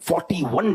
41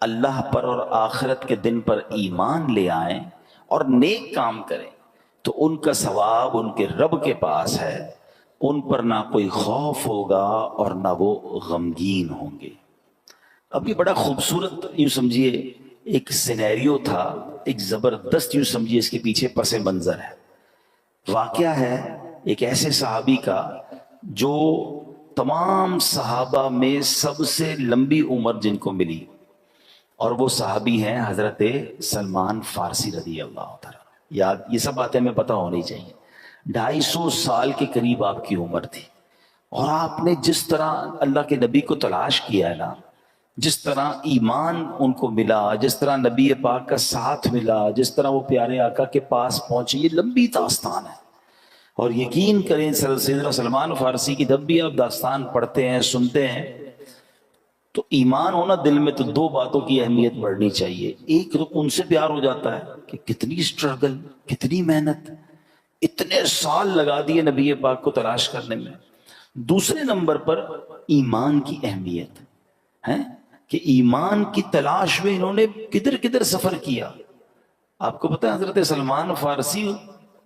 اللہ پر اور آخرت کے دن پر ایمان لے آئیں اور نیک کام کریں تو ان کا ثواب ان کے رب کے پاس ہے، ان پر نہ کوئی خوف ہوگا اور نہ وہ غمگین ہوں گے۔ اب یہ بڑا خوبصورت یوں سمجھیے ایک سینیریو تھا، ایک زبردست یوں سمجھیے اس کے پیچھے پس منظر ہے۔ واقعہ ہے ایک ایسے صحابی کا جو تمام صحابہ میں سب سے لمبی عمر جن کو ملی، اور وہ صحابی ہیں حضرت سلمان فارسی رضی اللہ تعالیٰ۔ یاد یہ سب باتیں ہمیں پتہ ہونی چاہیے۔ 250 سال کے قریب آپ کی عمر تھی، اور آپ نے جس طرح اللہ کے نبی کو تلاش کیا ہے نا، جس طرح ایمان ان کو ملا، جس طرح نبی پاک کا ساتھ ملا، جس طرح وہ پیارے آقا کے پاس پہنچے، یہ لمبی داستان ہے۔ اور یقین کریں سیدنا سلمان فارسی کی جب بھی آپ داستان پڑھتے ہیں سنتے ہیں تو ایمان ہونا دل میں، تو دو باتوں کی اہمیت بڑھنی چاہیے۔ ایک تو ان سے پیار ہو جاتا ہے کہ کتنی سٹرگل، کتنی محنت، اتنے سال لگا دیے نبی پاک کو تلاش کرنے میں۔ دوسرے نمبر پر ایمان کی اہمیت ہے کہ ایمان کی تلاش میں انہوں نے کدھر کدھر سفر کیا۔ آپ کو پتہ ہے حضرت سلمان فارسی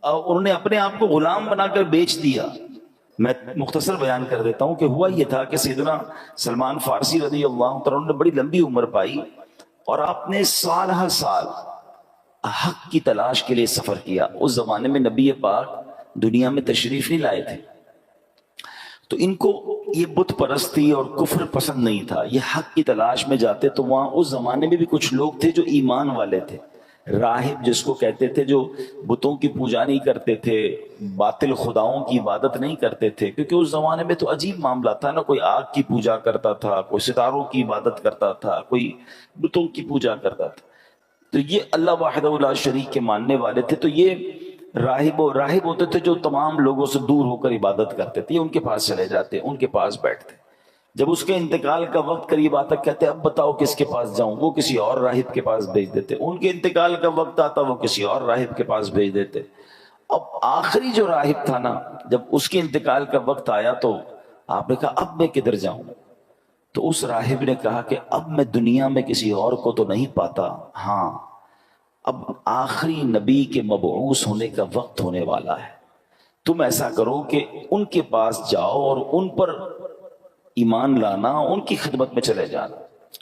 انہوں نے اپنے آپ کو غلام بنا کر بیچ دیا۔ میں مختصر بیان کر دیتا ہوں کہ ہوا یہ تھا کہ سیدنا سلمان فارسی رضی اللہ عنہ نے بڑی لمبی عمر پائی، اور آپ نے سال ہر سال حق کی تلاش کے لیے سفر کیا۔ اس زمانے میں نبی پاک دنیا میں تشریف نہیں لائے تھے، تو ان کو یہ بت پرستی اور کفر پسند نہیں تھا۔ یہ حق کی تلاش میں جاتے تو وہاں اس زمانے میں بھی کچھ لوگ تھے جو ایمان والے تھے، راہب جس کو کہتے تھے، جو بتوں کی پوجا نہیں کرتے تھے، باطل خداؤں کی عبادت نہیں کرتے تھے، کیونکہ اس زمانے میں تو عجیب معاملہ تھا نا، کوئی آگ کی پوجا کرتا تھا، کوئی ستاروں کی عبادت کرتا تھا، کوئی بتوں کی پوجا کرتا تھا۔ تو یہ اللہ واحدہ لا شریک کے ماننے والے تھے، تو یہ راہب ہوتے تھے جو تمام لوگوں سے دور ہو کر عبادت کرتے تھے، ان کے پاس چلے جاتے، ان کے پاس بیٹھتے۔ جب اس کے انتقال کا وقت قریب آتا کہتے اب بتاؤ کس کے پاس جاؤں، وہ کسی اور راہب کے پاس بھیج دیتے۔ ان کے انتقال کا وقت آتا وہ کسی اور راہب کے پاس بھیج دیتے۔ اب آخری جو راہب تھا نا، جب اس کے انتقال کا وقت آیا تو آپ نے کہا اب میں کدھر جاؤں؟ تو اس راہب نے کہا کہ اب میں دنیا میں کسی اور کو تو نہیں پاتا، ہاں اب آخری نبی کے مبعوث ہونے کا وقت ہونے والا ہے، تم ایسا کرو کہ ان کے پاس جاؤ اور ان پر ایمان لانا، ان کی خدمت میں چلے جانا۔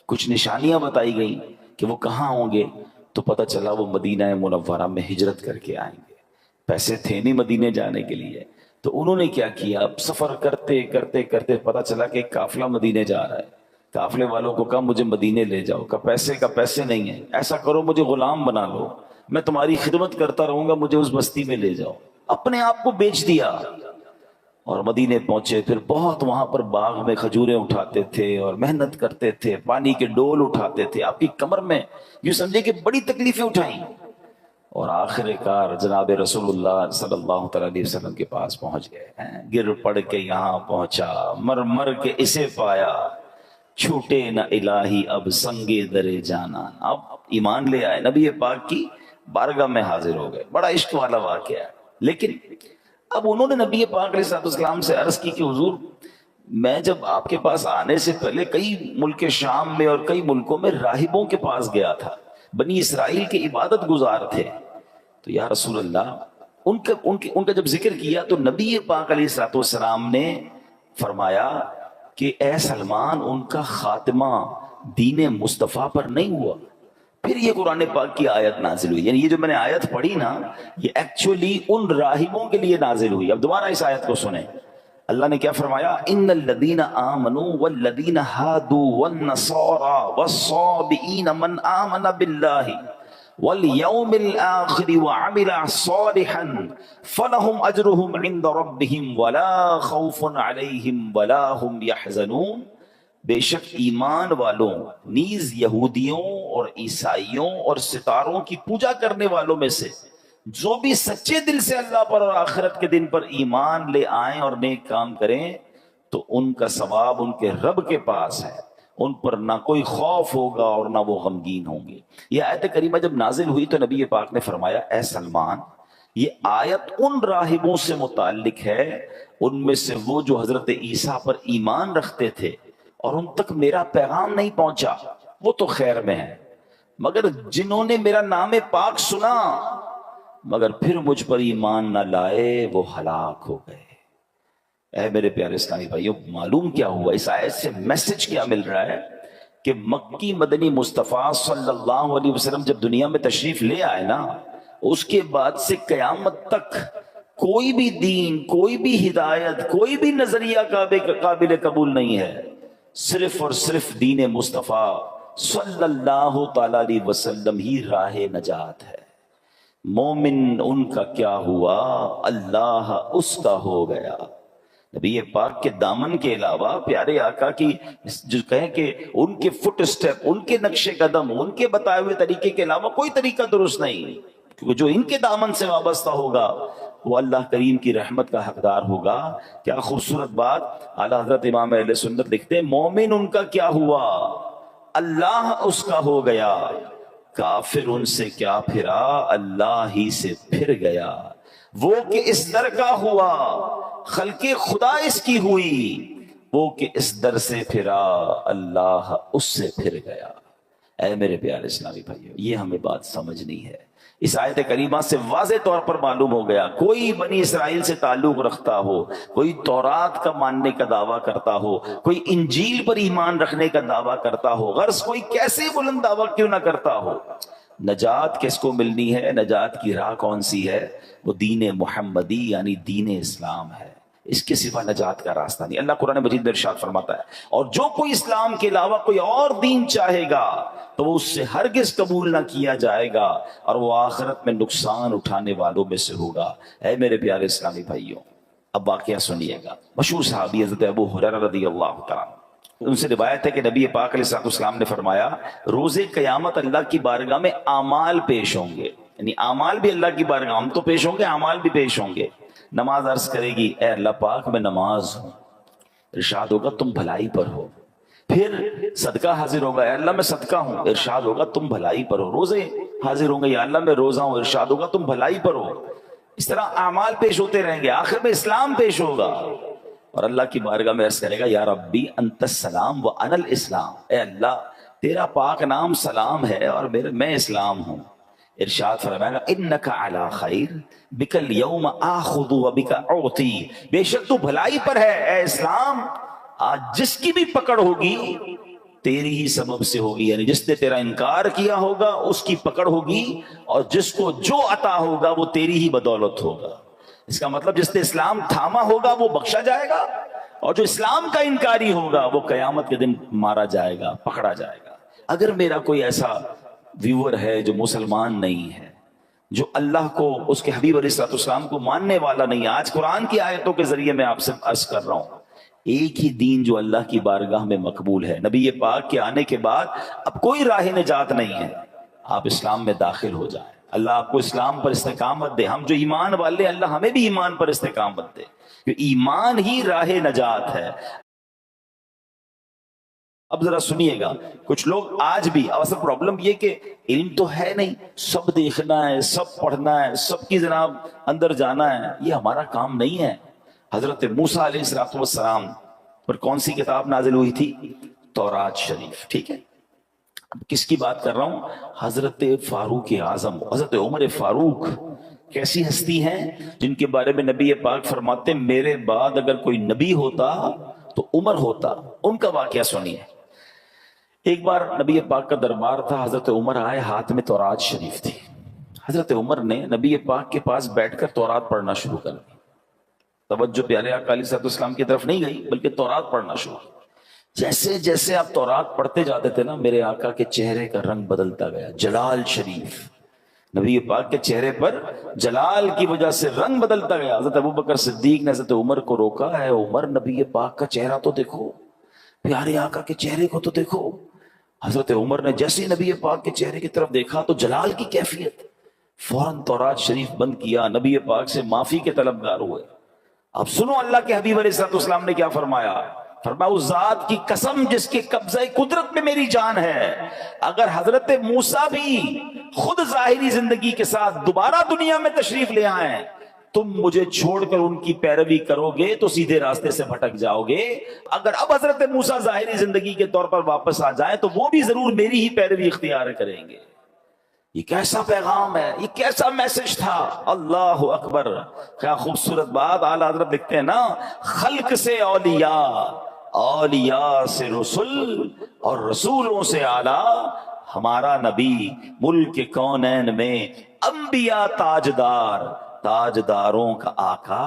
کچھ نشانیاں بتائی گئیں کہ وہ کہاں ہوں گے، تو پتہ چلا وہ مدینہ منورہ میں ہجرت کر کے آئیں گے۔ پیسے تھے نہیں مدینے جانے کے لیے، تو انہوں نے کیا کیا، اب سفر کرتے کرتے کرتے پتہ چلا کہ ایک قافلہ مدینے جا رہا ہے۔ قافلے والوں کو کہا مجھے مدینے لے جاؤ، کہا پیسے نہیں ہیں، ایسا کرو مجھے غلام بنا لو، میں تمہاری خدمت کرتا رہوں گا، مجھے اس بستی میں لے جاؤ۔ اپنے آپ کو بیچ دیا اور مدینے پہنچے۔ پھر بہت وہاں پر باغ میں کھجوریں اٹھاتے تھے اور محنت کرتے تھے، پانی کے ڈول اٹھاتے تھے، آپ کی کمر میں یوں سمجھے کہ بڑی تکلیفیں اٹھائیں، اور آخر کار جناب رسول اللہ صلی اللہ علیہ وسلم کے پاس پہنچ گئے۔ گر پڑ کے یہاں پہنچا، مر مر کے اسے پایا، چھوٹے نہ الہی اب سنگے درے جانا۔ اب ایمان لے آئے، نبی پاک کی بارگاہ میں حاضر ہو گئے۔ بڑا عشق والا واقعہ ہے۔ لیکن اب انہوں نے نبی پاک علیہ السلام سے عرض کی کہ حضور میں جب آپ کے پاس آنے سے پہلے کئی ملک شام میں اور کئی ملکوں میں راہبوں کے پاس گیا تھا، بنی اسرائیل کے عبادت گزار تھے، تو یا رسول اللہ ان کا جب ذکر کیا تو نبی پاک علیہ السلام نے فرمایا کہ اے سلمان ان کا خاتمہ دین مصطفیٰ پر نہیں ہوا۔ پھر یہ قرآن پاک کی آیت نازل ہوئی، یعنی یہ جو میں نے آیت پڑھی نا، یہ ایکچولی ان راہبوں کے لیے نازل ہوئی۔ اب دوبارہ اس آیت کو سنیں، اللہ نے کیا فرمایا، ان الذین آمنوا والذین ہادوا والنصارى والصابئین من آمن باللہ والیوم الآخر وعمل صالحا فلہم اجرہم عند ربہم ولا خوف علیہم ولا ہم یحزنون۔ بے شک ایمان والوں نیز یہودیوں اور عیسائیوں اور ستاروں کی پوجا کرنے والوں میں سے جو بھی سچے دل سے اللہ پر اور آخرت کے دن پر ایمان لے آئیں اور نیک کام کریں تو ان کا ثواب ان کے رب کے پاس ہے، ان پر نہ کوئی خوف ہوگا اور نہ وہ غمگین ہوں گے۔ یہ آیت کریمہ جب نازل ہوئی تو نبی پاک نے فرمایا اے سلمان یہ آیت ان راہبوں سے متعلق ہے، ان میں سے وہ جو حضرت عیسیٰ پر ایمان رکھتے تھے اور ان تک میرا پیغام نہیں پہنچا، وہ تو خیر میں ہے، مگر جنہوں نے میرا نام پاک سنا مگر پھر مجھ پر ایمان نہ لائے وہ ہلاک ہو گئے۔ اے میرے پیارے اسلامی بھائیوں، معلوم کیا ہوا اس آیت سے؟ میسج کیا مل رہا ہے کہ مکی مدنی مصطفیٰ صلی اللہ علیہ وسلم جب دنیا میں تشریف لے آئے نا، اس کے بعد سے قیامت تک کوئی بھی دین، کوئی بھی ہدایت، کوئی بھی نظریہ قابل قبول نہیں ہے، صرف اور صرف دین مصطفیٰ صلی اللہ تعالی علیہ وسلم ہی راہ نجات ہے۔ مومن ان کا کیا ہوا، اللہ اس کا ہو گیا۔ نبی پاک کے دامن کے علاوہ پیارے آقا کی جو کہیں کہ ان کے فٹ اسٹیپ، ان کے نقش قدم، ان کے بتائے ہوئے طریقے کے علاوہ کوئی طریقہ درست نہیں، کیونکہ جو ان کے دامن سے وابستہ ہوگا وہ اللہ کریم کی رحمت کا حقدار ہوگا۔ کیا خوبصورت بات! اعلیٰ حضرت امام اہل سنت لکھتے ہیں مومن ان کا کیا ہوا، اللہ اس کا ہو گیا، کافر ان سے کیا پھرا، اللہ ہی سے پھر گیا۔ وہ کہ اس در کا ہوا، خلق خدا اس کی ہوئی، وہ کہ اس در سے پھرا، اللہ اس سے پھر گیا۔ اے میرے پیارے اسلامی بھائیو، یہ ہمیں بات سمجھنی ہے۔ اس آیت کریمہ سے واضح طور پر معلوم ہو گیا، کوئی بنی اسرائیل سے تعلق رکھتا ہو، کوئی تورات کا ماننے کا دعویٰ کرتا ہو، کوئی انجیل پر ایمان رکھنے کا دعویٰ کرتا ہو، غرض کوئی کیسے بلند دعویٰ کیوں نہ کرتا ہو، نجات کس کو ملنی ہے، نجات کی راہ کون سی ہے؟ وہ دین محمدی یعنی دین اسلام ہے، اس کے سوا نجات کا راستہ نہیں۔ اللہ قرآن مجید میں ارشاد فرماتا ہے، اور جو کوئی اسلام کے علاوہ کوئی اور دین چاہے گا تو وہ اس سے ہرگز قبول نہ کیا جائے گا، اور وہ آخرت میں نقصان اٹھانے والوں میں سے ہوگا۔ اے میرے پیارے اسلامی بھائیوں، اب واقعہ سنیے گا۔ مشہور صحابی حضرت ابو ہریرہ رضی اللہ تعالیٰ عنہ، ان سے روایت ہے کہ نبی پاک علیہ السلام نے فرمایا، روز قیامت اللہ کی بارگاہ میں اعمال پیش ہوں گے، یعنی اعمال بھی اللہ کی بارگاہ، ہم تو پیش ہوں گے، اعمال بھی پیش ہوں گے۔ نماز عرض کرے گی، اے اللہ پاک میں نماز ہوں، ارشاد ہوگا تم بھلائی پر ہو۔ پھر صدقہ حاضر ہوگا، اے اللہ میں صدقہ ہوں، ارشاد ہوگا تم بھلائی پر ہو۔ روزے حاضر ہوں گے، یا اللہ میں روزہ ہوں، ارشاد ہوگا تم بھلائی پر ہو۔ اس طرح اعمال پیش ہوتے رہیں گے، آخر میں اسلام پیش ہوگا، اور اللہ کی بارگاہ میں عرض کرے گا، یا ربی انت السلام و انا الاسلام، اے اللہ تیرا پاک نام سلام ہے اور میں اسلام ہوں۔ ارشاد فرمائے گا، انک علی خیر بک الیوم آخذ و بک اعطی، بے شک تو بھلائی پر ہے اے اسلام، آج جس کی بھی پکڑ ہوگی تیری ہی سبب سے ہوگی، یعنی جس نے تیرا انکار کیا ہوگا اس کی پکڑ ہوگی، اور جس کو جو عطا ہوگا وہ تیری ہی بدولت ہوگا۔ اس کا مطلب جس نے اسلام تھاما ہوگا وہ بخشا جائے گا، اور جو اسلام کا انکاری ہوگا وہ قیامت کے دن مارا جائے گا، پکڑا جائے گا۔ اگر میرا کوئی ایسا ویور ہے جو مسلمان نہیں ہے، جو اللہ کو، اس کے حبیب علیہ السلام کو ماننے والا نہیں ہے، آج قرآن کی آیتوں کے ذریعے میں آپ سے عرض کر رہا ہوں، ایک ہی دین جو اللہ کی بارگاہ میں مقبول ہے، نبی پاک کے آنے کے بعد اب کوئی راہ نجات نہیں ہے، آپ اسلام میں داخل ہو جائیں، اللہ آپ کو اسلام پر استقامت دے۔ ہم جو ایمان والے، اللہ ہمیں بھی ایمان پر استقامت دے، کہ ایمان ہی راہ نجات ہے۔ اب ذرا سنیے گا، کچھ لوگ آج بھی، اصل پرابلم یہ کہ علم تو ہے نہیں، سب دیکھنا ہے، سب پڑھنا ہے، سب کی جناب اندر جانا ہے، یہ ہمارا کام نہیں ہے۔ حضرت موسیٰ علیہ السلام پر کون سی کتاب نازل ہوئی تھی؟ تورات شریف، ٹھیک ہے۔ اب کس کی بات کر رہا ہوں؟ حضرت فاروق اعظم، حضرت عمر فاروق، کیسی ہستی ہیں جن کے بارے میں نبی پاک فرماتے ہیں میرے بعد اگر کوئی نبی ہوتا تو عمر ہوتا۔ ان کا واقعہ سنیے۔ ایک بار نبی پاک کا دربار تھا، حضرت عمر آئے، ہاتھ میں تورات شریف تھی۔ حضرت عمر نے نبی پاک کے پاس بیٹھ کر تورات پڑھنا شروع کر دی۔ توجہ پیارے آقا علیہ السلام کی طرف نہیں گئی، بلکہ تورات پڑھنا شروع کی۔ جیسے جیسے آپ تورات پڑھتے جاتے تھے نا، میرے آقا کے چہرے کا رنگ بدلتا گیا، جلال شریف، نبی پاک کے چہرے پر جلال کی وجہ سے رنگ بدلتا گیا۔ حضرت ابوبکر صدیق نے حضرت عمر کو روکا، ہے عمر نبی پاک کا چہرہ تو دیکھو، پیارے آقا کے چہرے کو تو دیکھو۔ حضرت عمر نے جیسے نبی پاک کے چہرے کی طرف دیکھا تو جلال کی کیفیت، فوراً تورات شریف بند کیا، نبی پاک سے معافی کے طلبگار ہوئے۔ اب سنو اللہ کے حبیب علیہ السلام نے کیا فرمایا، فرمایا اس ذات کی قسم جس کے قبضہ قدرت میں میری جان ہے، اگر حضرت موسیٰ بھی خود ظاہری زندگی کے ساتھ دوبارہ دنیا میں تشریف لے آئیں تم مجھے چھوڑ کر ان کی پیروی کرو گے تو سیدھے راستے سے بھٹک جاؤ گے. اگر اب حضرت موسیٰ ظاہری زندگی کے طور پر واپس آ جائیں تو وہ بھی ضرور میری ہی پیروی اختیار کریں گے. یہ کیسا پیغام ہے, یہ کیسا میسج تھا. اللہ اکبر, کیا خوبصورت بات. اعلیٰ حضرت لکھتے ہیں نا, خلق سے اولیاء, اولیاء سے رسول, اور رسولوں سے اعلیٰ ہمارا نبی. ملک کونین میں انبیاء تاجدار, تاجداروں کا آقا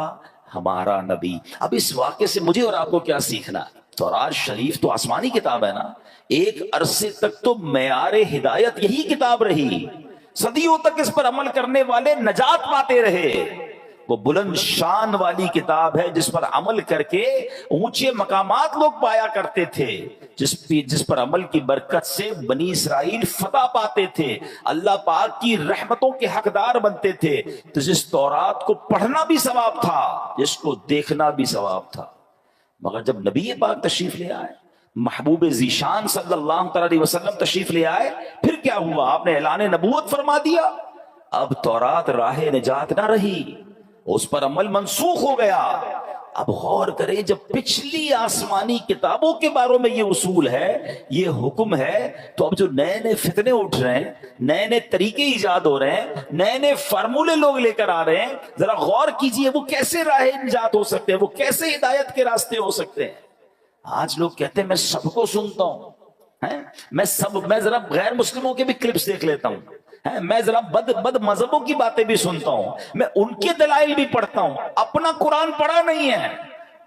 ہمارا نبی. اب اس واقعے سے مجھے اور آپ کو کیا سیکھنا ہے؟ تورات شریف تو آسمانی کتاب ہے نا, ایک عرصے تک تو معیار ہدایت یہی کتاب رہی, صدیوں تک اس پر عمل کرنے والے نجات پاتے رہے. وہ بلند شان والی کتاب ہے جس پر عمل کر کے اونچے مقامات لوگ پایا کرتے تھے, جس پر عمل کی برکت سے بنی اسرائیل فتح پاتے تھے, اللہ پاک کی رحمتوں کے حقدار بنتے تھے. تو جس تورات کو پڑھنا بھی ثواب تھا, جس کو دیکھنا بھی ثواب تھا. مگر جب نبی پاک تشریف لے آئے, محبوب ذیشان صلی اللہ علیہ وسلم تشریف لے آئے, پھر کیا ہوا؟ آپ نے اعلان نبوت فرما دیا. اب تورات راہ نجات نہ رہی, اس پر عمل منسوخ ہو گیا. اب غور کریں, جب پچھلی آسمانی کتابوں کے بارے میں یہ اصول ہے, یہ حکم ہے, تو اب جو نئے نئے فتنے اٹھ رہے ہیں, نئے نئے طریقے ایجاد ہو رہے ہیں, نئے نئے فارمولے لوگ لے کر آ رہے ہیں, ذرا غور کیجئے وہ کیسے راہ نجات ہو سکتے ہیں, وہ کیسے ہدایت کے راستے ہو سکتے ہیں. آج لوگ کہتے ہیں میں سب کو سنتا ہوں, میں ذرا غیر مسلموں کے بھی کلپس دیکھ لیتا ہوں, میں ذرا بد مذہبوں کی باتیں بھی سنتا ہوں, میں ان کے دلائل بھی پڑھتا ہوں, اپنا قرآن پڑھا نہیں ہے,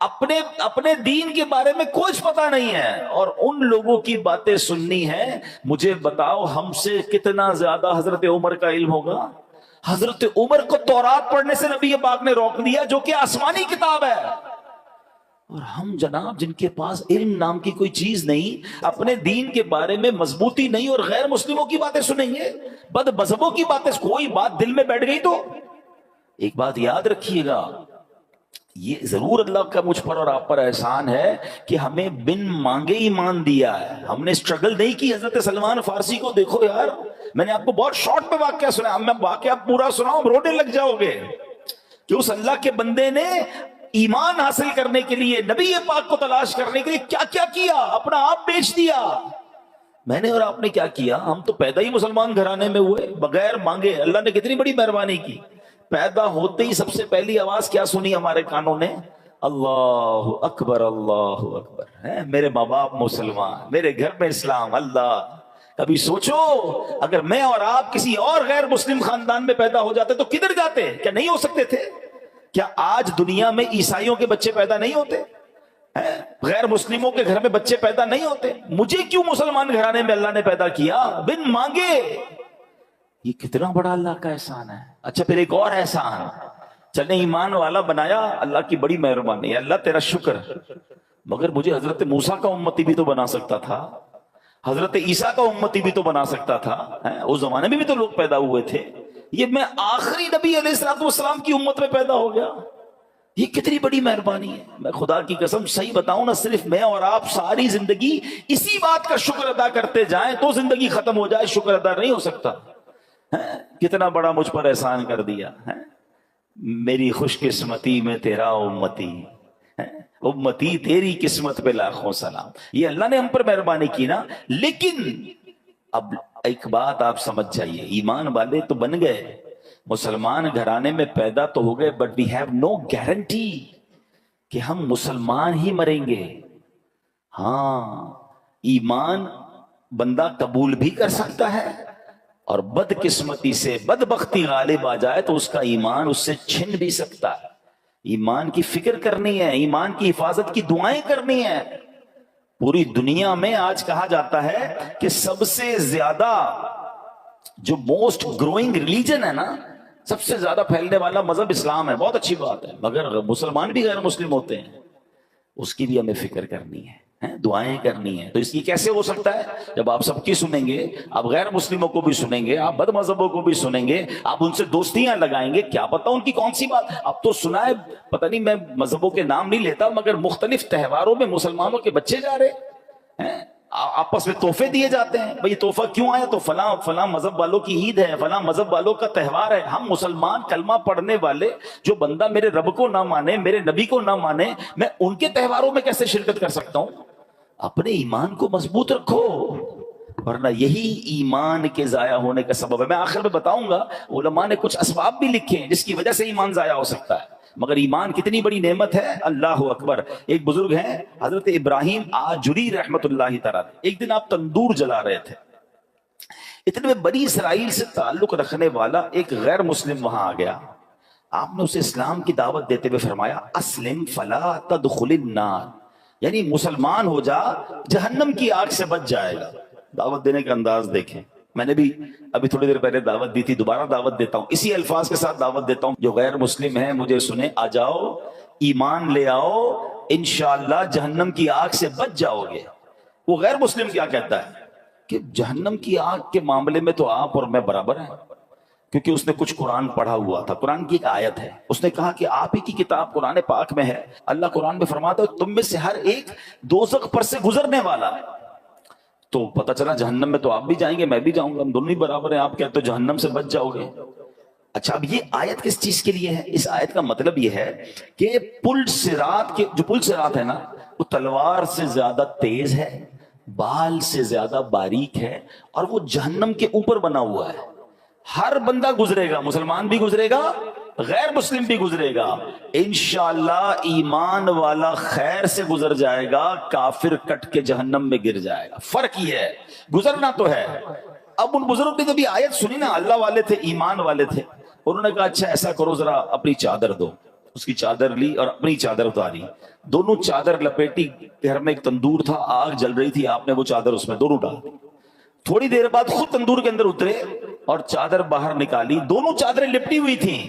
اپنے دین کے بارے میں کچھ پتا نہیں ہے, اور ان لوگوں کی باتیں سننی ہے. مجھے بتاؤ ہم سے کتنا زیادہ حضرت عمر کا علم ہوگا؟ حضرت عمر کو تورات پڑھنے سے نبی پاک نے روک دیا, جو کہ آسمانی کتاب ہے. اور ہم جناب جن کے پاس علم نام کی کوئی چیز نہیں, اپنے دین کے بارے میں مضبوطی نہیں, اور غیر مسلموں کی باتیں سنیں گے, بد مذہبوں کی باتیں. کوئی بات دل میں بیٹھ گئی تو ایک بات یاد رکھیے گا, یہ ضرور اللہ کا مجھ پر اور آپ پر احسان ہے کہ ہمیں بن مانگے ایمان دیا ہے. ہم نے اسٹرگل نہیں کی. حضرت سلمان فارسی کو دیکھو یار, میں نے آپ کو بہت شارٹ پہ واقعہ سنا, میں واقعہ پورا سناؤں رونے لگ جاؤ گے, کہ اس اللہ کے بندے نے ایمان حاصل کرنے کے لیے, نبی پاک کو تلاش کرنے کے لیے کیا کیا کیا, اپنا آپ بیچ دیا. میں نے اور آپ نے کیا کیا؟ ہم تو پیدا ہی مسلمان گھرانے میں ہوئے, بغیر مانگے. اللہ نے کتنی بڑی مہربانی کی, پیدا ہوتے ہی سب سے پہلی آواز کیا سنی ہمارے کانوں نے؟ اللہ اکبر, اللہ اکبر. میرے ماں باپ مسلمان, میرے گھر میں اسلام. اللہ, کبھی سوچو اگر میں اور آپ کسی اور غیر مسلم خاندان میں پیدا ہو جاتے تو کدھر جاتے؟ کیا نہیں ہو سکتے تھے؟ کیا آج دنیا میں عیسائیوں کے بچے پیدا نہیں ہوتے؟ غیر مسلموں کے گھر میں بچے پیدا نہیں ہوتے؟ مجھے کیوں مسلمان گھرانے میں اللہ نے پیدا کیا بن مانگے؟ یہ کتنا بڑا اللہ کا احسان ہے. اچھا پھر ایک اور احسان, چلے ایمان والا بنایا, اللہ کی بڑی مہربانی ہے, اللہ تیرا شکر. مگر مجھے حضرت موسیٰ کا امتی بھی تو بنا سکتا تھا, حضرت عیسیٰ کا امتی بھی تو بنا سکتا تھا. اس زمانے میں بھی تو لوگ پیدا ہوئے تھے. یہ میں آخری نبی علیہ الصلوۃ والسلام کی امت میں پیدا ہو گیا. یہ کتنی بڑی مہربانی ہے. میں خدا کی قسم صحیح بتاؤں نا, صرف میں اور آپ ساری زندگی اسی بات کا شکر ادا کرتے جائیں تو زندگی ختم ہو جائے, شکر ادا نہیں ہو سکتا. کتنا بڑا مجھ پر احسان کر دیا. میری خوش قسمتی میں تیرا امتی, امتی تیری قسمت پہ لاکھوں سلام. یہ اللہ نے ہم پر مہربانی کی نا. لیکن اب ایک بات آپ سمجھ جائیے, ایمان والے تو بن گئے, مسلمان گھرانے میں پیدا تو ہو گئے, but we have no guarantee کہ ہم مسلمان ہی مریں گے. ہاں, ایمان بندہ قبول بھی کر سکتا ہے, اور بد قسمتی سے بدبختی غالب آ جائے تو اس کا ایمان اس سے چھن بھی سکتا ہے. ایمان کی فکر کرنی ہے, ایمان کی حفاظت کی دعائیں کرنی ہے. پوری دنیا میں آج کہا جاتا ہے کہ سب سے زیادہ جو موسٹ گروئنگ ریلیجن ہے نا, سب سے زیادہ پھیلنے والا مذہب اسلام ہے. بہت اچھی بات ہے, مگر مسلمان بھی غیر مسلم ہوتے ہیں, اس کی بھی ہمیں فکر کرنی ہے, دعائیں کرنی ہے. تو اس کی کیسے ہو سکتا ہے؟ جب آپ سب کی سنیں گے, آپ غیر مسلموں کو بھی سنیں گے, آپ بد مذہبوں کو بھی سنیں گے, آپ ان سے دوستیاں لگائیں گے, کیا پتا ان کی کون سی بات. اب تو سنا ہے, پتہ نہیں, میں مذہبوں کے نام نہیں لیتا, مگر مختلف تہواروں میں مسلمانوں کے بچے جا رہے ہیں. آپس میں تحفے دیے جاتے ہیں. بھئی تحفہ کیوں آیا؟ تو فلاں فلاں مذہب والوں کی عید ہے، فلاں مذہب والوں کا تہوار ہے. ہم مسلمان کلمہ پڑھنے والے، جو بندہ میرے رب کو نہ مانے، میرے نبی کو نہ مانے، میں ان کے تہواروں میں کیسے شرکت کر سکتا ہوں؟ اپنے ایمان کو مضبوط رکھو، ورنہ یہی ایمان کے ضائع ہونے کا سبب ہے. میں آخر میں بتاؤں گا، علماء نے کچھ اسباب بھی لکھے ہیں جس کی وجہ سے ایمان ضائع ہو سکتا ہے، مگر ایمان کتنی بڑی نعمت ہے. اللہ اکبر. ایک بزرگ ہیں حضرت ابراہیم آجری رحمت اللہ تعالی، ایک دن آپ تندور جلا رہے تھے، اتنے میں بنی اسرائیل سے تعلق رکھنے والا ایک غیر مسلم وہاں آ گیا. آپ نے اسے اسلام کی دعوت دیتے ہوئے فرمایا اسلم فلا تدخل النار، یعنی مسلمان ہو جا، جہنم کی آگ سے بچ جائے گا. دعوت دینے کا انداز دیکھیں. میں نے بھی ابھی تھوڑی دیر پہلے دعوت دی تھی، دوبارہ دعوت دیتا ہوں، اسی الفاظ کے ساتھ دعوت دیتا ہوں. جو غیر مسلم ہیں مجھے سنیں، آ جاؤ، ایمان لے آؤ، انشاءاللہ جہنم کی آگ سے بچ جاؤ گے. وہ غیر مسلم کیا کہتا ہے کہ جہنم کی آگ کے معاملے میں تو آپ اور میں برابر ہیں، کیونکہ اس نے کچھ قرآن پڑھا ہوا تھا. قرآن کی ایک آیت ہے، اس نے کہا کہ آپ ہی کی کتاب قرآن پاک میں ہے، اللہ قرآن میں فرماتا ہے تم میں سے ہر ایک دوزخ پر سے گزرنے والا ہے. تو پتہ چلا جہنم میں تو آپ بھی جائیں گے، میں بھی جاؤں گا، ہم دونوں ہی برابر ہیں. آپ کہتے ہو جہنم سے بچ جاؤ گے. اچھا، اب یہ آیت کس چیز کے لیے ہے؟ اس آیت کا مطلب یہ ہے کہ پل صراط کے جو پل صراط ہے نا، وہ تلوار سے زیادہ تیز ہے، بال سے زیادہ باریک ہے، اور وہ جہنم کے اوپر بنا ہوا ہے. ہر بندہ گزرے گا، مسلمان بھی گزرے گا، غیر مسلم بھی گزرے گا. انشاءاللہ ایمان والا خیر سے گزر جائے گا، کافر کٹ کے جہنم میں گر جائے گا. فرق یہ ہے، گزرنا تو ہے. اب ان بزرگ نے جب یہ آیت سنی نا، اللہ والے تھے، ایمان والے تھے، انہوں نے کہا اچھا ایسا کرو، ذرا اپنی چادر دو. اس کی چادر لی اور اپنی چادر اتاری، دونوں چادر لپیٹی. گھر میں ایک تندور تھا، آگ جل رہی تھی، آپ نے وہ چادر اس میں دونوں ڈال دی. تھوڑی دیر بعد خود تندور کے اندر اترے اور چادر باہر نکالی، دونوں چادریں لپٹی ہوئی تھیں.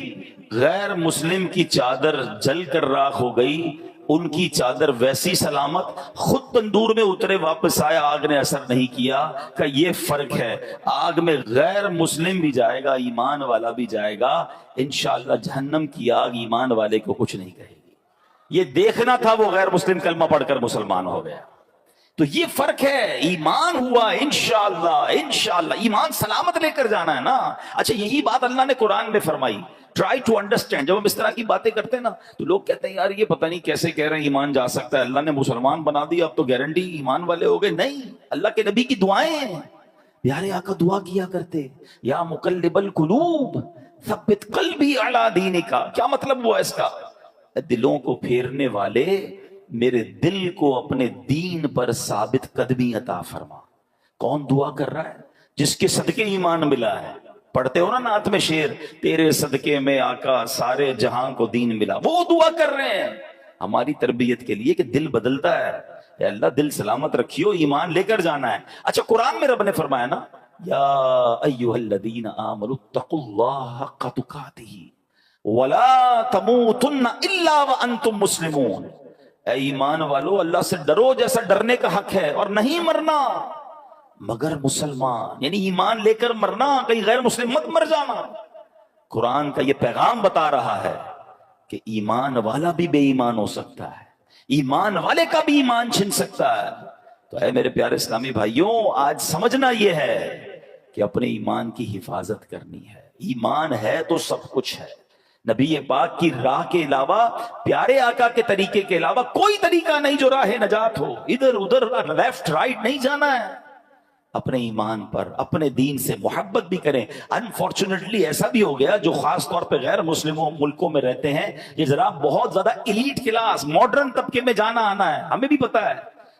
غیر مسلم کی چادر جل کر راکھ ہو گئی، ان کی چادر ویسی سلامت. خود تندور میں اترے، واپس آیا، آگ نے اثر نہیں کیا. کہ یہ فرق ہے، آگ میں غیر مسلم بھی جائے گا، ایمان والا بھی جائے گا. انشاءاللہ جہنم کی آگ ایمان والے کو کچھ نہیں کہے گی. یہ دیکھنا تھا وہ غیر مسلم کلمہ پڑھ کر مسلمان ہو گیا. تو یہ فرق ہے. ایمان ہوا انشاءاللہ، انشاءاللہ ایمان سلامت لے کر جانا ہے نا. اچھا، یہی بات اللہ نے قرآن میں فرمائی. Try to understand. جب ہم اس طرح کی باتیں کرتے ہیں نا، تو لوگ کہتے ہیں یار یہ پتہ نہیں کیسے کہہ رہے ہیں ایمان جا سکتا ہے، اللہ نے مسلمان بنا دیا، اب تو گارنٹی ایمان والے ہو گئے. نہیں، اللہ کے نبی کی دعائیں ہیں. پیارے آقا دعا کیا کرتے، یا مقلب القلوب ثبت قلبی علی دینک. کیا مطلب ہوا اس کا؟ دلوں کو پھیرنے والے، میرے دل کو اپنے دین پر ثابت قدمی عطا فرما. کون دعا کر رہا ہے؟ جس کے صدقے ایمان ملا ہے. پڑھتے ہو نا نعت میں شعر، تیرے صدقے میں آقا سارے جہاں کو دین ملا. وہ دعا کر رہے ہیں ہماری تربیت کے لیے کہ دل بدلتا ہے. اے اللہ دل سلامت رکھیو، ایمان لے کر جانا ہے. اچھا، قرآن میں رب نے فرمایا نا، یا ایھا الذین آمنوا اتقوا اللہ حق تقاتہ ولا تموتن الا وانتم مسلمون. اے ایمان والو، اللہ سے ڈرو جیسا ڈرنے کا حق ہے، اور نہیں مرنا مگر مسلمان. یعنی ایمان لے کر مرنا، کہیں غیر مسلم مت مر جانا. قرآن کا یہ پیغام بتا رہا ہے کہ ایمان والا بھی بے ایمان ہو سکتا ہے، ایمان والے کا بھی ایمان چھن سکتا ہے. تو اے میرے پیارے اسلامی بھائیوں، آج سمجھنا یہ ہے کہ اپنے ایمان کی حفاظت کرنی ہے. ایمان ہے تو سب کچھ ہے. نبی پاک کی راہ کے علاوہ، پیارے آقا کے طریقے کے علاوہ کوئی طریقہ نہیں جو راہ نجات ہو. ادھر ادھر لیفٹ رائٹ نہیں جانا ہے. اپنے ایمان پر، اپنے دین سے محبت بھی کریں. انفارچونیٹلی ایسا بھی ہو گیا، جو خاص طور پہ غیر مسلموں ملکوں میں رہتے ہیں، یہ ذرا بہت زیادہ ایلیٹ کلاس، ماڈرن طبقے میں جانا آنا ہے. ہمیں بھی پتا ہے،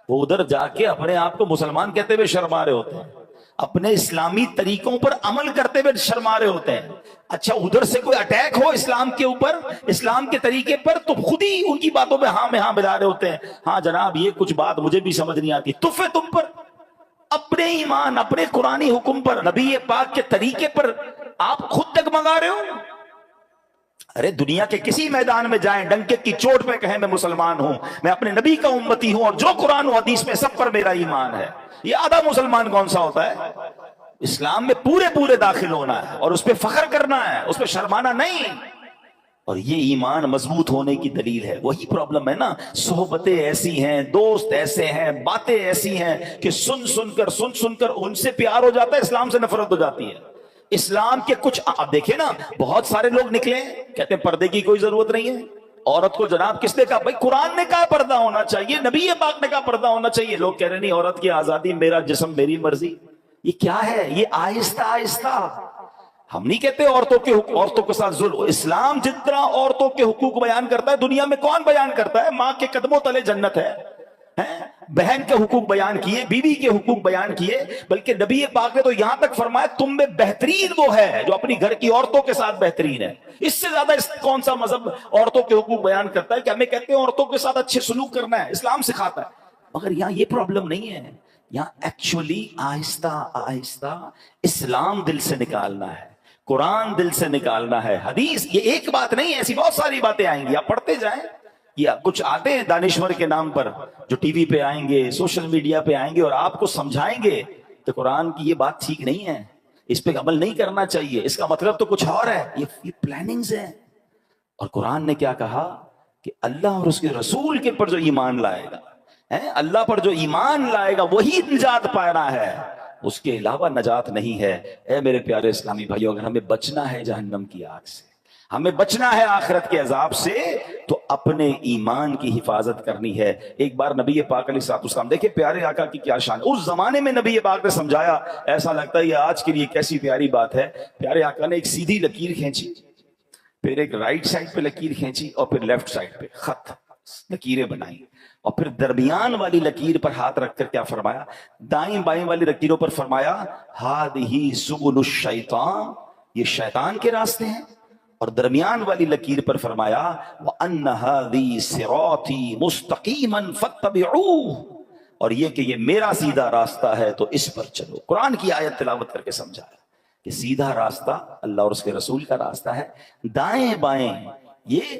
وہ ادھر جا کے اپنے آپ کو مسلمان کہتے ہوئے شرما رہے ہوتے ہیں، اپنے اسلامی طریقوں پر عمل کرتے ہوئے شرما رہے ہوتے ہیں. اچھا، ادھر سے کوئی اٹیک ہو اسلام کے اوپر، اسلام کے طریقے پر، تو خود ہی ان کی باتوں پہ ہاں میں ہاں ملا رہے ہوتے ہیں. ہاں جناب، یہ کچھ بات مجھے بھی سمجھ نہیں آتی. تف ہے تم پر. اپنے ایمان، اپنے قرآنی حکم پر، نبی پاک کے طریقے پر آپ خود ڈگمگا رہے ہو. ارے دنیا کے کسی میدان میں جائیں، ڈنکے کی چوٹ پہ کہیں میں مسلمان ہوں، میں اپنے نبی کا امتی ہوں، اور جو قرآن و حدیث میں سب پر میرا ایمان ہے. یہ آدھا مسلمان کون سا ہوتا ہے؟ اسلام میں پورے داخل ہونا ہے، اور اس پہ فخر کرنا ہے، اس پہ شرمانا نہیں. اور یہ ایمان مضبوط ہونے کی دلیل ہے. وہی پرابلم ہے نا, صحبتیں ایسی ہیں, دوست ایسے ہیں, باتیں ایسی ہیں کہ سن سن کر ان سے پیار ہو جاتا ہے, اسلام سے نفرت ہو جاتی ہے. اسلام کے کچھ آپ دیکھیں نا, بہت سارے لوگ نکلے کہتے ہیں پردے کی کوئی ضرورت نہیں ہے. عورت کو جناب کس نے کہا؟ بھائی قرآن نے کہا پردہ ہونا چاہیے, نبی پاک نے کہا پردہ ہونا چاہیے. لوگ کہہ رہے نہیں, عورت کی آزادی, میرا جسم میری مرضی. یہ کیا ہے؟ یہ آہستہ آہستہ. ہم نہیں کہتے عورتوں کے ساتھ ظلم. اسلام جتنا عورتوں کے حقوق بیان کرتا ہے دنیا میں کون بیان کرتا ہے؟ ماں کے قدموں تلے جنت ہے. بہن کے حقوق بیان کیے, بیوی کے حقوق بیان کیے, بلکہ نبی پاک نے تو یہاں تک فرمایا تم میں بہترین وہ ہے جو اپنی گھر کی عورتوں کے ساتھ بہترین ہے. اس سے زیادہ کون سا مذہب عورتوں کے حقوق بیان کرتا ہے؟ کہ ہمیں کہتے ہیں عورتوں کے ساتھ اچھے سلوک کرنا ہے, اسلام سکھاتا ہے. مگر یہاں یہ پرابلم نہیں ہے, یہاں ایکچولی آہستہ آہستہ اسلام دل سے نکالنا ہے, قرآن دل سے نکالنا ہے. حدیث یہ ایک بات نہیں ہے, ایسی بہت ساری باتیں آئیں گی, آپ پڑھتے جائیں. یا کچھ آتے ہیں دانشور کے نام پر جو ٹی وی پہ آئیں گے, سوشل میڈیا پہ آئیں گے اور آپ کو سمجھائیں گے کہ قرآن کی یہ بات ٹھیک نہیں ہے, اس پہ عمل نہیں کرنا چاہیے, اس کا مطلب تو کچھ اور ہے. یہ پلاننگز ہیں. اور قرآن نے کیا کہا کہ اللہ اور اس کے رسول کے پر جو ایمان لائے گا, اللہ پر جو ایمان لائے گا وہی نجات پانا ہے, اس کے علاوہ نجات نہیں ہے. اے میرے پیارے اسلامی بھائیو, اگر ہمیں بچنا ہے جہنم کی آگ سے, ہمیں بچنا ہے آخرت کے عذاب سے, تو اپنے ایمان کی حفاظت کرنی ہے. ایک بار نبی پاک علیہ الصلوۃ والسلام, دیکھیں پیارے آقا کی کیا شان. اس زمانے میں نبی پاک نے سمجھایا, ایسا لگتا ہے یہ آج کے لیے کیسی پیاری بات ہے. پیارے آقا نے ایک سیدھی لکیر کھینچی, پھر ایک رائٹ سائڈ پہ لکیر کھینچی, اور پھر لیفٹ سائڈ پہ خط لکیریں بنائیں, اور پھر درمیان والی لکیر پر ہاتھ رکھ کر کیا فرمایا؟ دائیں بائیں والی لکیروں پر فرمایا ہادہ سبل الشیطان, یہ شیطان کے راستے ہیں. اور درمیان والی لکیر پر فرمایا وَأَنَّ هَذِي صِرَاطِي مُسْتَقِيمًا فَاتَّبِعُوهُ, اور یہ کہ یہ میرا سیدھا راستہ ہے تو اس پر چلو. قرآن کی آیت تلاوت کر کے سمجھایا کہ سیدھا راستہ اللہ اور اس کے رسول کا راستہ ہے, دائیں بائیں یہ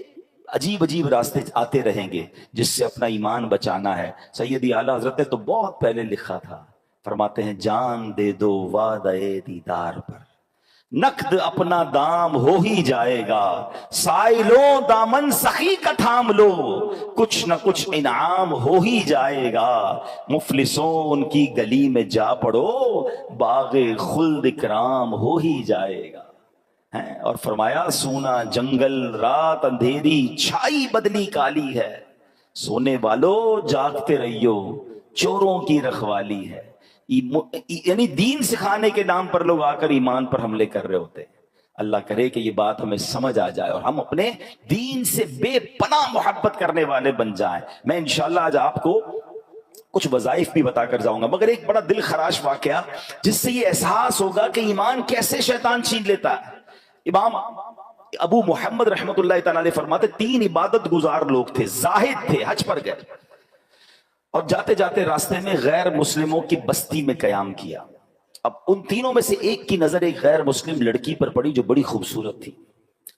عجیب عجیب راستے آتے رہیں گے جس سے اپنا ایمان بچانا ہے. سیدی اعلیٰ حضرت نے تو بہت پہلے لکھا تھا, فرماتے ہیں جان دے دو وعدہ دیدار پر, نقد اپنا دام ہو ہی جائے گا, سائلوں دامن سخی کا تھام لو, کچھ نہ کچھ انعام ہو ہی جائے گا. مفلسوں ان کی گلی میں جا پڑو, باغ خلد اکرام ہو ہی جائے گا. اور فرمایا سونا جنگل رات اندھیری چھائی بدلی کالی ہے, سونے والو جاگتے رہیو چوروں کی رکھوالی ہے. یعنی دین سکھانے کے نام پر لوگ آ کر ایمان پر حملے کر رہے ہوتے ہیں. اللہ کرے کہ یہ بات ہمیں سمجھ آ جائے اور ہم اپنے دین سے بے پناہ محبت کرنے والے بن جائیں. میں انشاءاللہ آج آپ کو کچھ وظائف بھی بتا کر جاؤں گا, مگر ایک بڑا دل خراش واقعہ جس سے یہ احساس ہوگا کہ ایمان کیسے شیطان چھین لیتا ہے. امام ابو محمد رحمت اللہ تعالی علیہ فرماتے 3 عبادت گزار لوگ تھے, زاہد تھے, حج پر گئے اور جاتے جاتے راستے میں غیر مسلموں کی بستی میں قیام کیا. اب ان تینوں میں سے ایک کی نظر ایک غیر مسلم لڑکی پر پڑی جو بڑی خوبصورت تھی.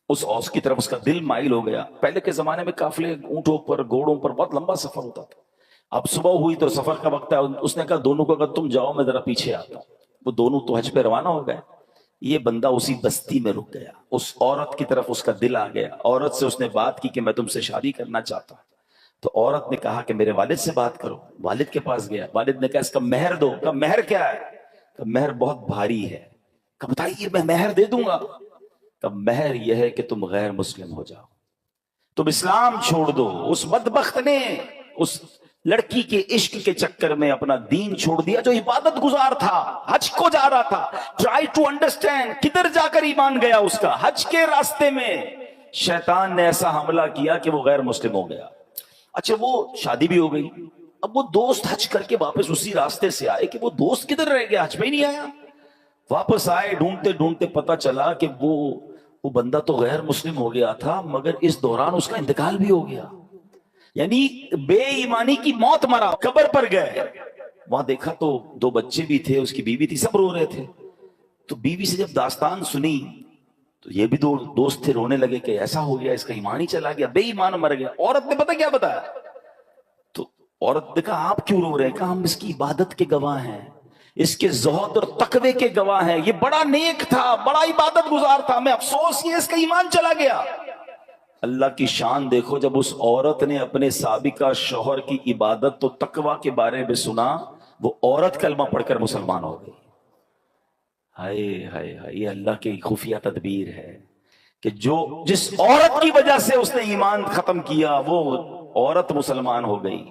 اس اوس کی طرف اس کا دل مائل ہو گیا. پہلے کے زمانے میں قافلے اونٹوں پر گھوڑوں پر بہت لمبا سفر ہوتا تھا. اب صبح ہوئی تو سفر کا وقت ہے, اس نے کہا دونوں کو اگر تم جاؤ میں ذرا پیچھے آتا ہوں. وہ دونوں تو حج پہ روانہ ہو گئے. یہ بندہ اسی بستی میں رک گیا. اس عورت کی طرف اس کا دل آ گیا. عورت سے اس نے بات کی کہ میں تم سے شادی کرنا چاہتا ہوں. تو عورت نے کہا کہ میرے والد سے بات کرو. والد کے پاس گیا. والد نے کہا اس کا مہر دو. کہا مہر کیا ہے؟ کہ مہر بہت بھاری ہے. کہ بتائیے میں مہر دے دوں گا. کہ مہر یہ ہے کہ تم غیر مسلم ہو جاؤ, تم اسلام چھوڑ دو. اس بدبخت نے اس لڑکی کے عشق کے چکر میں اپنا دین چھوڑ دیا جو عبادت گزار تھا, حج کو جا رہا تھا. ٹرائی ٹو انڈرسٹینڈ کدھر جا کر ایمان گیا اس کا. حج کے راستے میں شیطان نے ایسا حملہ کیا کہ وہ غیر مسلم ہو گیا. اچھا وہ شادی بھی ہو گئی. اب وہ دوست حج کر کے واپس اسی راستے سے آئے کہ وہ دوست کدھر رہ گیا, حج پہ ہی نہیں آیا. واپس آئے, ڈھونڈتے ڈھونڈتے پتا چلا کہ وہ بندہ تو غیر مسلم ہو گیا تھا, مگر اس دوران اس کا انتقال بھی ہو گیا. یعنی بے ایمانی کی موت مرا. قبر پر گئے, وہاں دیکھا تو 2 بچے بھی تھے, اس کی بیوی تھی, سب رو رہے تھے. تو بیوی سے جب داستان سنی تو یہ بھی 2 دوست تھے, رونے لگے کہ ایسا ہو گیا, اس کا ایمان ہی چلا گیا, بے ایمان مر گیا. عورت نے پتہ کیا بتایا؟ تو عورت نے کہا آپ کیوں رو رہے ہیں؟ کہا ہم اس کی عبادت کے گواہ ہیں, اس کے زہد اور تقوی کے گواہ ہیں. یہ بڑا نیک تھا, بڑا عبادت گزار تھا, ہمیں افسوس یہ اس کا ایمان چلا گیا. اللہ کی شان دیکھو، جب اس عورت نے اپنے سابقہ شوہر کی عبادت تو تقوی کے بارے میں سنا، وہ عورت کلمہ پڑھ کر مسلمان ہو گئی۔ ہائے ہائے ہائے، یہ اللہ کی خفیہ تدبیر ہے کہ جس عورت کی وجہ سے اس نے ایمان ختم کیا وہ عورت مسلمان ہو گئی،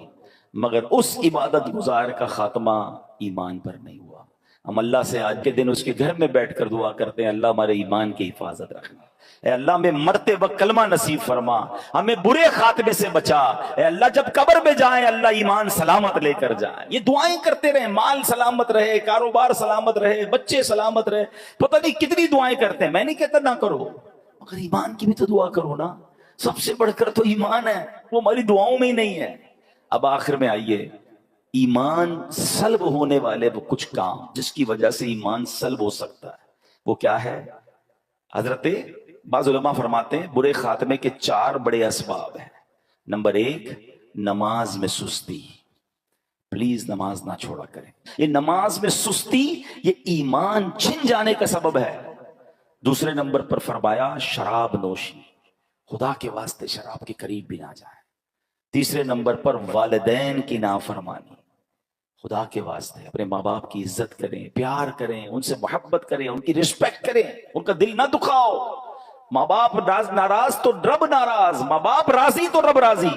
مگر اس عبادت گزار کا خاتمہ ایمان پر نہیں ہوا۔ ہم اللہ سے آج کے دن اس کے گھر میں بیٹھ کر دعا کرتے ہیں، اللہ ہمارے ایمان کی حفاظت رکھنا، اے اللہ ہمیں مرتے وقت کلمہ نصیب فرما، ہمیں برے خاتمے سے بچا، اے اللہ جب قبر میں جائیں اللہ ایمان سلامت لے کر جائیں۔ یہ دعائیں کرتے رہیں، مال سلامت رہے، کاروبار سلامت رہے، بچے سلامت رہے، پتہ نہیں کتنی دعائیں کرتے ہیں۔ میں نہیں کہتا نہ کرو، مگر ایمان کی بھی تو دعا کرو نا، سب سے بڑھ کر تو ایمان ہے، وہ ہماری دعاؤں میں ہی نہیں ہے۔ اب آخر میں آئیے، ایمان سلب ہونے والے وہ کچھ کام جس کی وجہ سے ایمان سلب ہو سکتا ہے، وہ کیا ہے؟ حضرت بعض علماء فرماتے ہیں برے خاتمے کے 4 بڑے اسباب ہیں۔ نمبر 1، نماز میں سستی۔ پلیز نماز نہ چھوڑا کریں، یہ نماز میں سستی یہ ایمان چھن جانے کا سبب ہے۔ دوسرے نمبر پر فرمایا شراب نوشی، خدا کے واسطے شراب کے قریب بھی نہ جائیں۔ تیسرے نمبر پر والدین کی نافرمانی، خدا کے واسطے اپنے ماں باپ کی عزت کریں، پیار کریں، ان سے محبت کریں، ان کی رسپیکٹ کریں، ان کا دل نہ دکھاؤ۔ ماں باپ ناراض تو رب ناراض، ماں باپ راضی تو رب راضی۔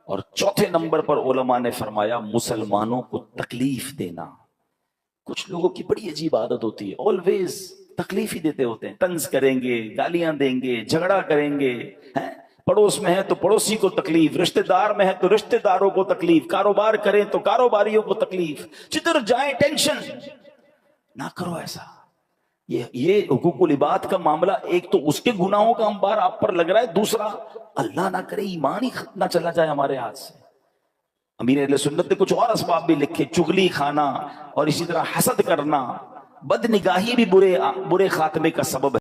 اور چوتھے نمبر پر علماء نے فرمایا مسلمانوں کو تکلیف دینا۔ کچھ لوگوں کی بڑی عجیب عادت ہوتی ہے، آلویز تکلیف ہی دیتے ہوتے ہیں، طنز کریں گے، گالیاں دیں گے، جھگڑا کریں گے، پڑوس میں ہے تو پڑوسی کو تکلیف، رشتہ دار میں ہے تو رشتہ داروں کو تکلیف، کاروبار کریں تو کاروباریوں کو تکلیف، جدھر جائیں ٹینشن۔ نہ کرو ایسا۔ یہ حقوق العباد کا معاملہ، ایک تو اس کے گناہوں کا انبار آپ پر لگ رہا ہے، دوسرا اللہ نہ کرے ایمان ہی نہ چلا جائے ہمارے ہاتھ سے۔ امیر اہل سنت نے کچھ اور اسباب بھی لکھے، چغلی کھانا اور اسی طرح حسد کرنا، بد نگاہی بھی برے خاتمے کا سبب ہے۔